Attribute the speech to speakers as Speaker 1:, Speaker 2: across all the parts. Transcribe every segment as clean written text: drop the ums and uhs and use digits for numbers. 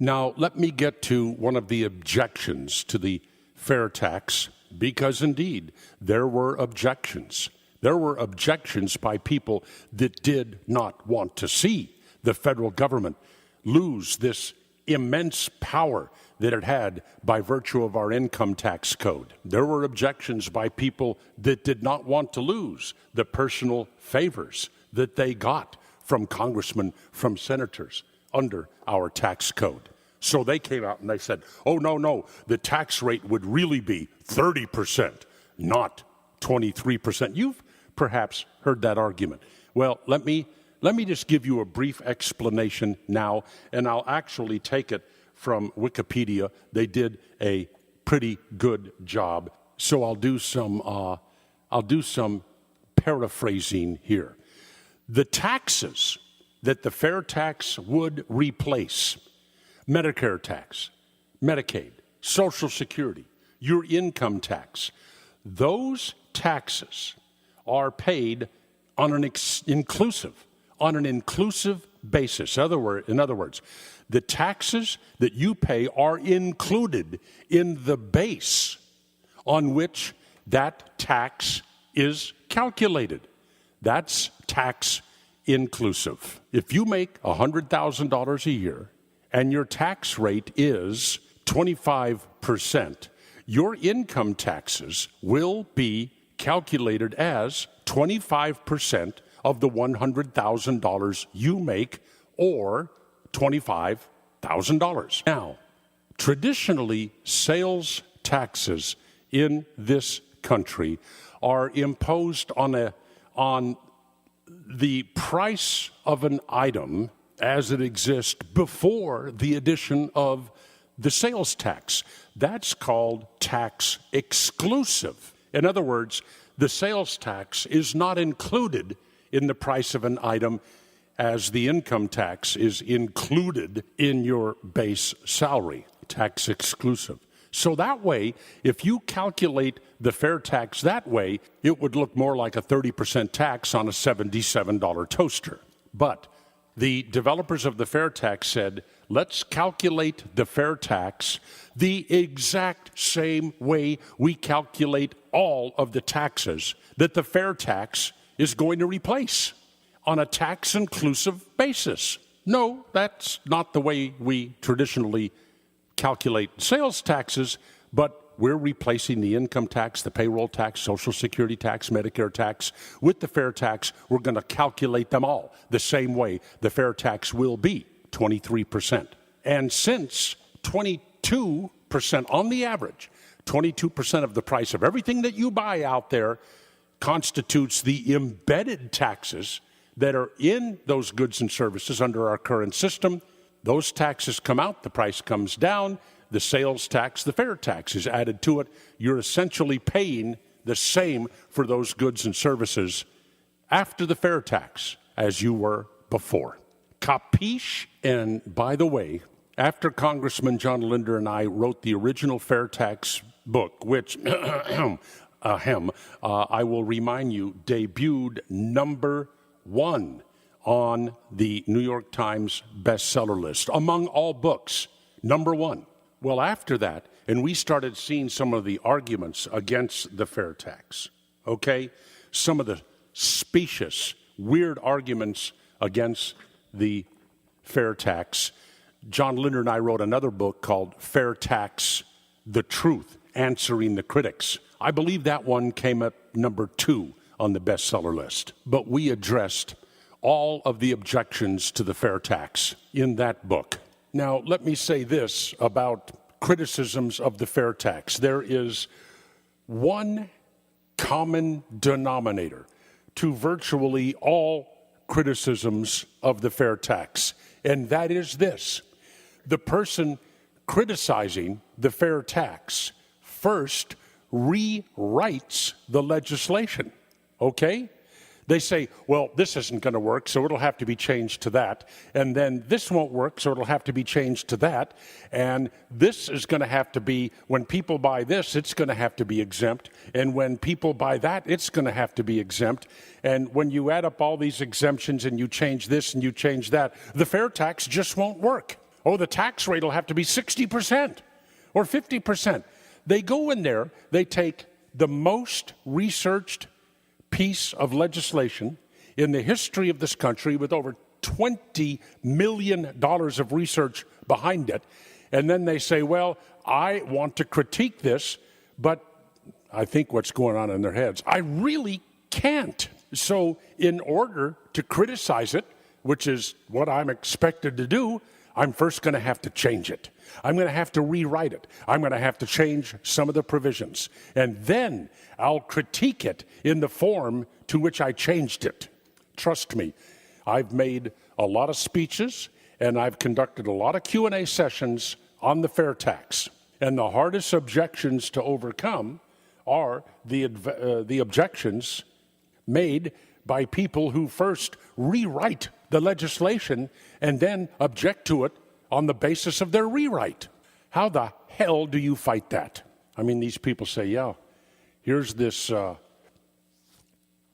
Speaker 1: Now, let me get to one of the objections to the FairTax, because indeed, there were objections. There were objections by people that did not want to see the federal government lose this immense power that it had by virtue of our income tax code. There were objections by people that did not want to lose the personal favors that they got from congressmen, from senators under our tax code. So they came out and they said, oh, no, the tax rate would really be 30%, not 23%. You've perhaps heard that argument. Well, let me just give you a brief explanation now, and I'll actually take it from Wikipedia. They did a pretty good job. So I'll do some paraphrasing here. The taxes that the FairTax would replace: Medicare tax, Medicaid, Social Security, your income tax, those taxes are paid on an inclusive basis. In other words, the taxes that you pay are included in the base on which that tax is calculated. That's tax inclusive. If you make $100,000 a year and your tax rate is 25%, your income taxes will be calculated as 25% of the $100,000 you make, or $25,000. Now, traditionally, sales taxes in this country are imposed on the price of an item as it exists before the addition of the sales tax. That's called tax exclusive. In other words, the sales tax is not included in the price of an item as the income tax is included in your base salary. Tax exclusive. So that way, if you calculate the FairTax that way, it would look more like a 30% tax on a $77 toaster. But the developers of the FairTax said, let's calculate the FairTax the exact same way we calculate all of the taxes that the FairTax is going to replace, on a tax-inclusive basis. No, that's not the way we traditionally calculate sales taxes, but we're replacing the income tax, the payroll tax, Social Security tax, Medicare tax with the FairTax. We're going to calculate them all the same way. The FairTax will be 23%. And since 22% on the average, 22% of the price of everything that you buy out there constitutes the embedded taxes that are in those goods and services under our current system. Those taxes come out, the price comes down, the sales tax, the FairTax is added to it. You're essentially paying the same for those goods and services after the FairTax as you were before. Capiche? And by the way, after Congressman John Linder and I wrote the original FairTax book, which I will remind you, debuted number 1 on the New York Times bestseller list, among all books, number 1. Well, after that, and we started seeing some of the arguments against the FairTax, okay? Some of the specious, weird arguments against the FairTax. John Linder and I wrote another book called FairTax The Truth, Answering the Critics. I believe that one came at number 2 on the bestseller list. But we addressed all of the objections to the FairTax in that book. Now, let me say this about criticisms of the FairTax. There is one common denominator to virtually all criticisms of the FairTax, and that is this: the person criticizing the FairTax first rewrites the legislation, okay? They say, well, this isn't going to work, so it'll have to be changed to that. And then this won't work, so it'll have to be changed to that. And this is going to have to be, when people buy this, it's going to have to be exempt. And when people buy that, it's going to have to be exempt. And when you add up all these exemptions and you change this and you change that, the FairTax just won't work. Oh, the tax rate will have to be 60% or 50%. They go in there, they take the most researched piece of legislation in the history of this country with over $20 million of research behind it, and then they say, well, I want to critique this, but I think what's going on in their heads, I really can't. So in order to criticize it, which is what I'm expected to do, I'm first going to have to change it. I'm going to have to rewrite it. I'm going to have to change some of the provisions. And then I'll critique it in the form to which I changed it. Trust me, I've made a lot of speeches and I've conducted a lot of Q&A sessions on the fair tax. And the hardest objections to overcome are the objections made by people who first rewrite the legislation and then object to it on the basis of their rewrite. How the hell do you fight that? I mean, these people say, yeah, here's this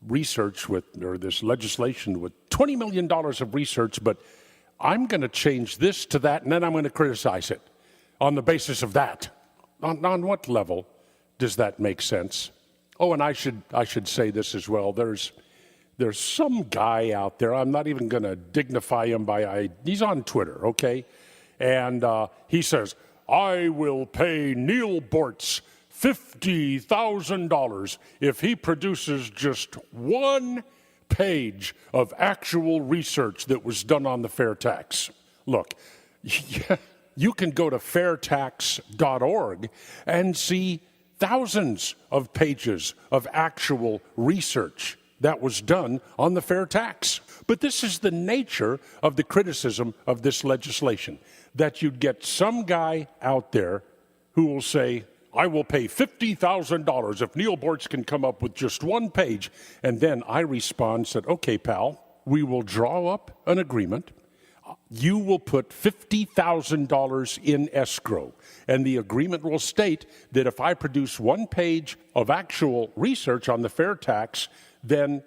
Speaker 1: research or this legislation with $20 million of research, but I'm going to change this to that, and then I'm going to criticize it on the basis of that. On what level does that make sense? Oh, and I should say this as well. There's some guy out there, I'm not even going to dignify him he's on Twitter, okay? And he says, I will pay Neal Boortz $50,000 if he produces just one page of actual research that was done on the fair tax. Look, you can go to fairtax.org and see thousands of pages of actual research that was done on the fair tax. But this is the nature of the criticism of this legislation, that you'd get some guy out there who will say, I will pay $50,000 if Neal Boortz can come up with just one page. And then I respond, said, okay, pal, we will draw up an agreement. You will put $50,000 in escrow. And the agreement will state that if I produce one page of actual research on the fair tax, then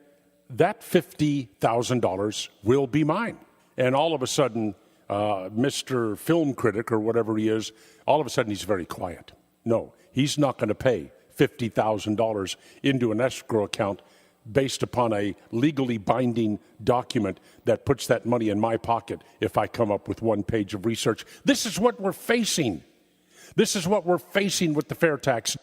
Speaker 1: that $50,000 will be mine. And all of a sudden, Mr. Film Critic or whatever he is, all of a sudden he's very quiet. No, he's not going to pay $50,000 into an escrow account based upon a legally binding document that puts that money in my pocket if I come up with one page of research. This is what we're facing. This is what we're facing with the fair tax.